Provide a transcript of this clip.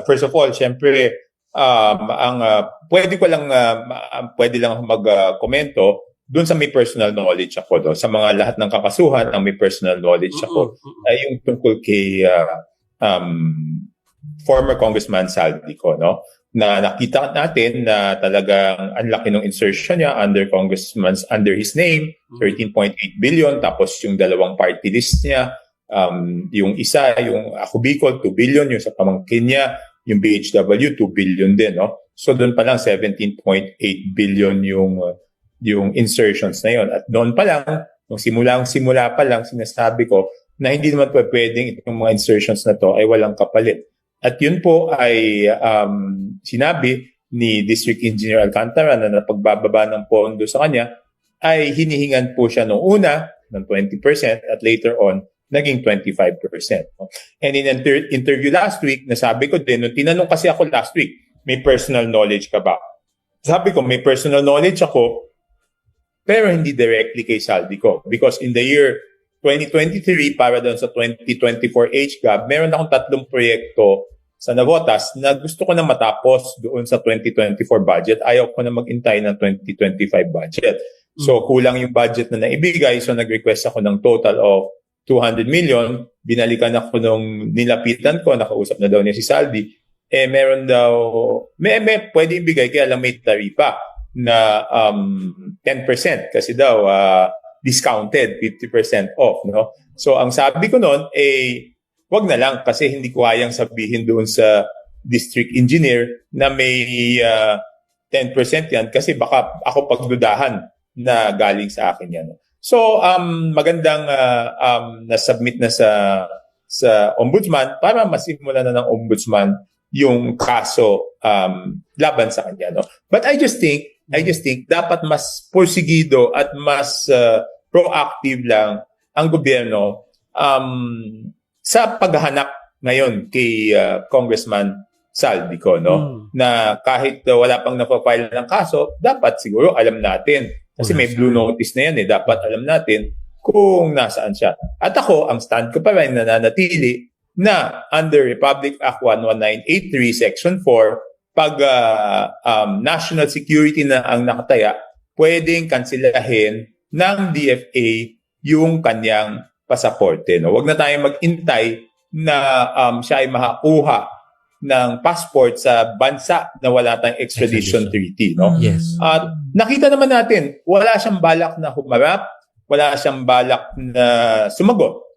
First of all, syempre, pwede lang mag-komento doon sa may personal knowledge ako do. Sa mga lahat ng kakasuhan, ang may personal knowledge ako ay yung tungkol kay former Congressman Saldico, no? Na nakita natin na talagang ang laki ng insertion niya under his name, 13.8 billion, tapos yung dalawang party list niya, yung isa, yung Ako Bicol, 2 billion, yung sa pamangkin niya, yung BHW, 2 billion din, no? So doon pa lang 17.8 billion yung insertions na yon. At doon pa lang, nung simula pa lang, sinasabi ko na hindi naman pwedeng itong mga insertions na to ay walang kapalit. At yun po ay sinabi ni District Engineer Alcantara na napagbababa ng pondo sa kanya ay hinihingan po siya noong una ng 20% at later on naging 25%. And in an interview last week, nasabi ko din, nung tinanong kasi ako last week, may personal knowledge ka ba? Sabi ko, may personal knowledge ako, pero hindi directly kay Saldico. Because in the year 2023, para doon sa 2024 HGAB, meron akong 3 proyekto sa Navotas na gusto ko na matapos doon sa 2024 budget. Ayaw ko na mag-intay ng 2025 budget. So, kulang yung budget na naibigay. So, nag-request ako ng total of 200 million. Binalikan ako nung nilapitan ko. Nakausap na daw niya si Saldi. Meron daw, may pwede ibigay, kaya lang may taripa na 10% kasi daw discounted, 50% off, no? So ang sabi ko noon wag na lang kasi hindi ko kayang sabihin doon sa district engineer na may 10% yan kasi baka ako pagdudahan na galing sa akin yan. So magandang na-submit na sa ombudsman para masimulan na ng ombudsman yung kaso laban sa kanya, no? But I just think dapat mas porsigido at mas proactive lang ang gobyerno sa paghahanap ngayon kay Congressman Saldico, no? Na kahit wala pang na-file ng kaso, dapat siguro alam natin kasi may blue notice na yan dapat alam natin kung nasaan siya. At ako, ang stand ko pa rin nananatili na under Republic Act 11983 Section 4, pag national security na ang nakataya, pwedeng kansilahin ng DFA yung kanyang pasaporte. No? Huwag na tayong mag-intay na siya ay makakuha ng passport sa bansa na wala tayong extradition treaty. No? Yes. At nakita naman natin, wala siyang balak na humarap, wala siyang balak na sumagot